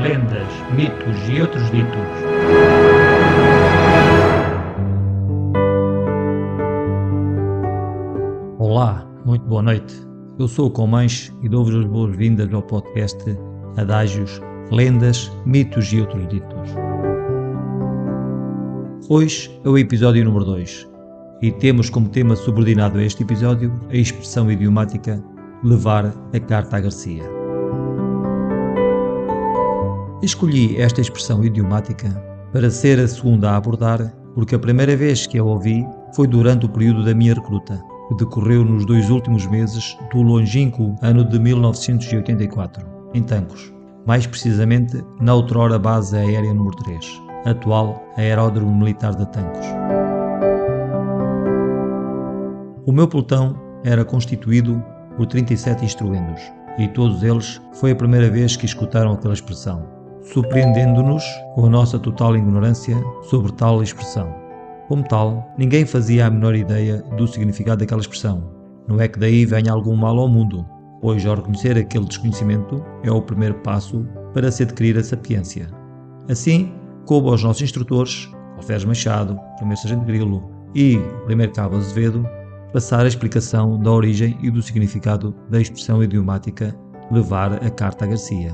lendas, mitos e outros ditos. Olá, muito boa noite. Eu sou o Comães e dou-vos as boas-vindas ao podcast Adágios, Lendas, Mitos e Outros Ditos. Hoje é o episódio número 2 e temos como tema subordinado a este episódio a expressão idiomática levar a carta à Garcia. Escolhi esta expressão idiomática para ser a segunda a abordar porque a primeira vez que a ouvi foi durante o período da minha recruta, que decorreu nos 2 últimos meses do longínquo ano de 1984, em Tancos, mais precisamente na outrora base aérea número 3, atual Aeródromo Militar de Tancos. O meu pelotão era constituído por 37 instruendos, e todos eles foi a primeira vez que escutaram aquela expressão, surpreendendo-nos com a nossa total ignorância sobre tal expressão. Como tal, ninguém fazia a menor ideia do significado daquela expressão. Não é que daí venha algum mal ao mundo, pois ao reconhecer aquele desconhecimento é o primeiro passo para se adquirir a sapiência. Assim, coube aos nossos instrutores, Alferes Machado, primeiro Sargento Grilo e primeiro Cabo Azevedo, passar a explicação da origem e do significado da expressão idiomática levar a carta à Garcia.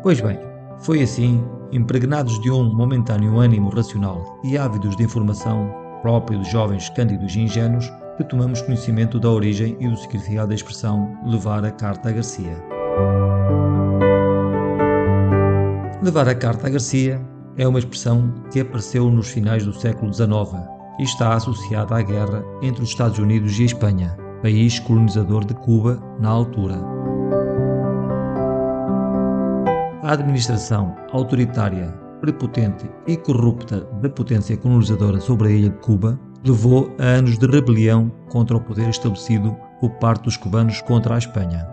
Pois bem, foi assim, impregnados de um momentâneo ânimo racional e ávidos de informação próprio de jovens cândidos e ingênuos, que tomamos conhecimento da origem e do significado da expressão levar a carta à Garcia. Levar a carta à Garcia é uma expressão que apareceu nos finais do século XIX e está associada à guerra entre os Estados Unidos e a Espanha, país colonizador de Cuba na altura. A administração autoritária, prepotente e corrupta da potência colonizadora sobre a ilha de Cuba levou a anos de rebelião contra o poder estabelecido por parte dos cubanos contra a Espanha.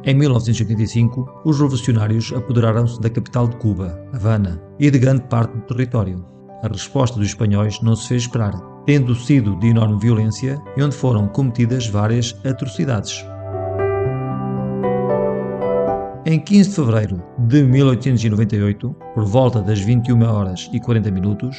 Em 1985, os revolucionários apoderaram-se da capital de Cuba, Havana, e de grande parte do território. A resposta dos espanhóis não se fez esperar, tendo sido de enorme violência e onde foram cometidas várias atrocidades. Em 15 de fevereiro de 1898, por volta das 21h40,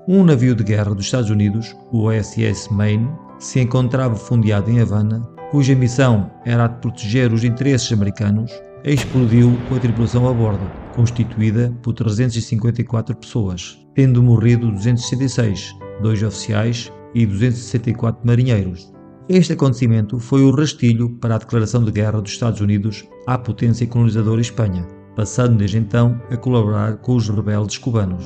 um navio de guerra dos Estados Unidos, o USS Maine, se encontrava fundeado em Havana, cuja missão era a de proteger os interesses americanos, explodiu com a tripulação a bordo, constituída por 354 pessoas, tendo morrido 266, 2 oficiais e 264 marinheiros. Este acontecimento foi o rastilho para a declaração de guerra dos Estados Unidos à potência colonizadora Espanha, passando desde então a colaborar com os rebeldes cubanos.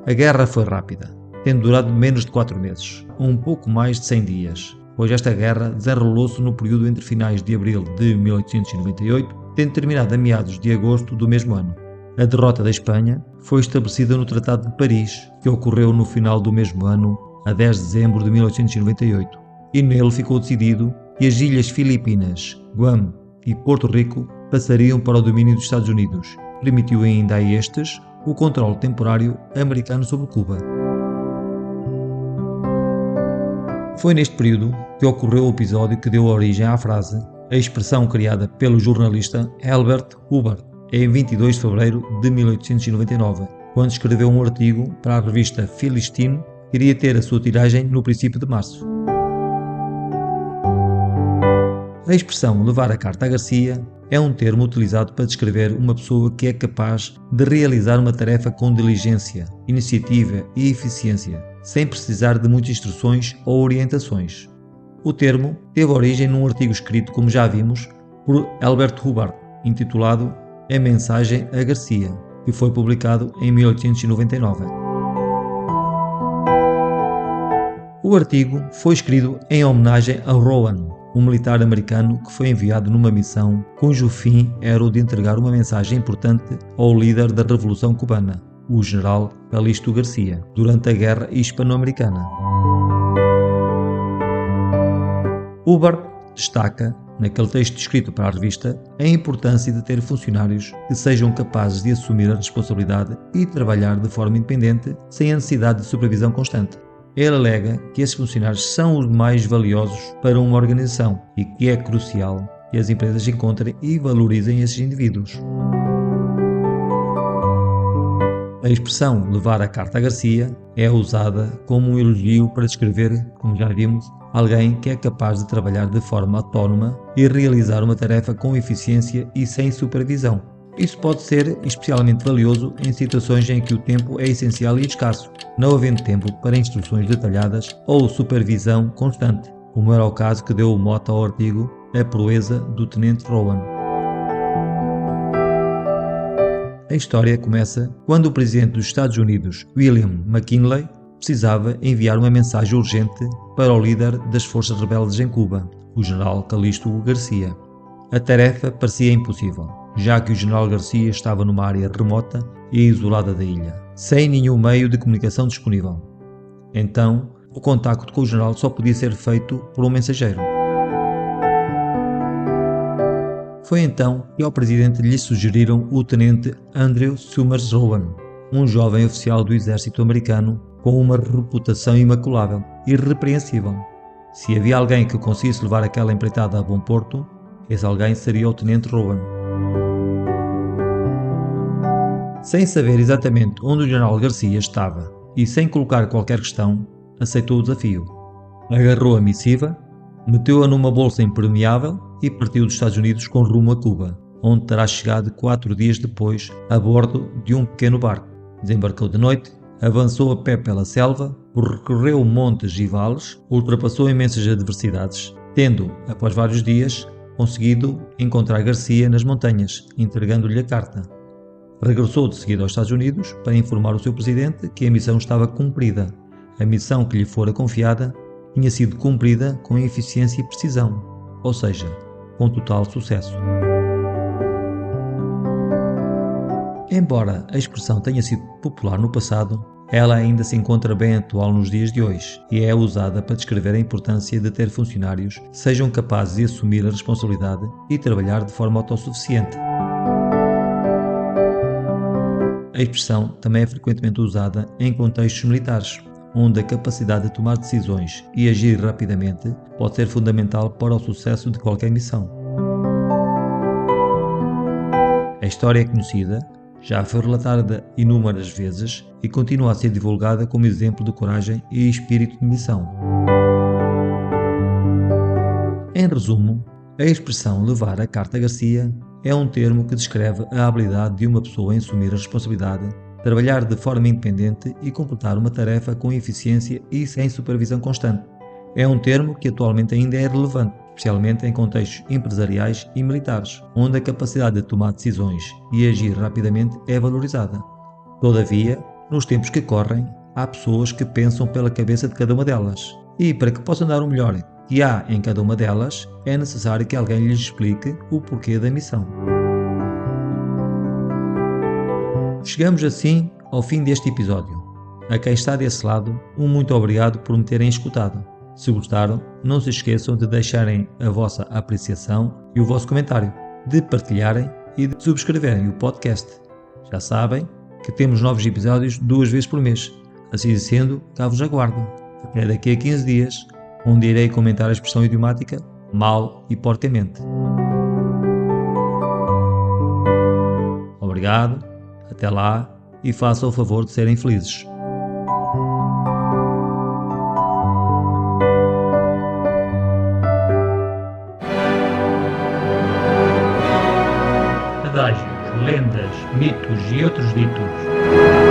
A guerra foi rápida, tendo durado menos de 4 meses, um pouco mais de 100 dias, pois esta guerra desenrolou-se no período entre finais de abril de 1898, tendo terminado a meados de agosto do mesmo ano. A derrota da Espanha foi estabelecida no Tratado de Paris, que ocorreu no final do mesmo ano, a 10 de dezembro de 1898, e nele ficou decidido que as ilhas Filipinas, Guam e Porto Rico passariam para o domínio dos Estados Unidos, permitiu ainda a estes o controle temporário americano sobre Cuba. Foi neste período que ocorreu o episódio que deu origem à frase, a expressão criada pelo jornalista Herbert Hoover em 22 de fevereiro de 1899, quando escreveu um artigo para a revista Philistine que iria ter a sua tiragem no princípio de março. A expressão levar a carta à Garcia é um termo utilizado para descrever uma pessoa que é capaz de realizar uma tarefa com diligência, iniciativa e eficiência, sem precisar de muitas instruções ou orientações. O termo teve origem num artigo escrito, como já vimos, por Herbert Hubbard, intitulado A Mensagem a Garcia, que foi publicado em 1899. O artigo foi escrito em homenagem a Rowan, um militar americano que foi enviado numa missão cujo fim era o de entregar uma mensagem importante ao líder da Revolução Cubana, o general Calixto Garcia, durante a Guerra Hispano-Americana. Hubbard destaca, naquele texto escrito para a revista, a importância de ter funcionários que sejam capazes de assumir a responsabilidade e trabalhar de forma independente, sem a necessidade de supervisão constante. Ele alega que esses funcionários são os mais valiosos para uma organização e que é crucial que as empresas encontrem e valorizem esses indivíduos. A expressão levar a carta a Garcia é usada como um elogio para descrever, como já vimos, alguém que é capaz de trabalhar de forma autónoma e realizar uma tarefa com eficiência e sem supervisão. Isso pode ser especialmente valioso em situações em que o tempo é essencial e escasso, não havendo tempo para instruções detalhadas ou supervisão constante, como era o caso que deu o mote ao artigo A Proeza do Tenente Rowan. A história começa quando o presidente dos Estados Unidos, William McKinley, precisava enviar uma mensagem urgente para o líder das forças rebeldes em Cuba, o general Calixto Garcia. A tarefa parecia impossível, já que o general Garcia estava numa área remota e isolada da ilha, sem nenhum meio de comunicação disponível. Então, o contacto com o general só podia ser feito por um mensageiro. Foi então que ao presidente lhe sugeriram o tenente Andrew Summers Rowan, um jovem oficial do exército americano com uma reputação imaculável e irrepreensível. Se havia alguém que conseguisse levar aquela empreitada a bom porto, esse alguém seria o tenente Rowan. Sem saber exatamente onde o general Garcia estava e sem colocar qualquer questão, aceitou o desafio. Agarrou a missiva, meteu-a numa bolsa impermeável e partiu dos Estados Unidos com rumo a Cuba, onde terá chegado 4 dias depois a bordo de um pequeno barco. Desembarcou de noite, avançou a pé pela selva, percorreu montes e vales, ultrapassou imensas adversidades, tendo, após vários dias, conseguido encontrar Garcia nas montanhas, entregando-lhe a carta. Regressou de seguida aos Estados Unidos para informar o seu presidente que a missão estava cumprida. A missão que lhe fora confiada tinha sido cumprida com eficiência e precisão, ou seja, com total sucesso. Embora a expressão tenha sido popular no passado, ela ainda se encontra bem atual nos dias de hoje e é usada para descrever a importância de ter funcionários que sejam capazes de assumir a responsabilidade e trabalhar de forma autossuficiente. A expressão também é frequentemente usada em contextos militares, onde a capacidade de tomar decisões e agir rapidamente pode ser fundamental para o sucesso de qualquer missão. A história é conhecida, já foi relatada inúmeras vezes e continua a ser divulgada como exemplo de coragem e espírito de missão. Em resumo, a expressão levar a carta a Garcia é um termo que descreve a habilidade de uma pessoa em assumir a responsabilidade, trabalhar de forma independente e completar uma tarefa com eficiência e sem supervisão constante. É um termo que atualmente ainda é relevante, especialmente em contextos empresariais e militares, onde a capacidade de tomar decisões e agir rapidamente é valorizada. Todavia, nos tempos que correm, há pessoas que pensam pela cabeça de cada uma delas, e para que possam dar o melhor que há em cada uma delas, é necessário que alguém lhes explique o porquê da missão. Chegamos assim ao fim deste episódio. A quem está desse lado, um muito obrigado por me terem escutado. Se gostaram, não se esqueçam de deixarem a vossa apreciação e o vosso comentário, de partilharem e de subscreverem o podcast. Já sabem que temos novos episódios 2 vezes por mês. Assim sendo, cá vos aguardo. Até daqui a 15 dias, onde irei comentar a expressão idiomática mal e porcamente. Obrigado, até lá e façam o favor de serem felizes. Adágios, lendas, mitos e outros ditos.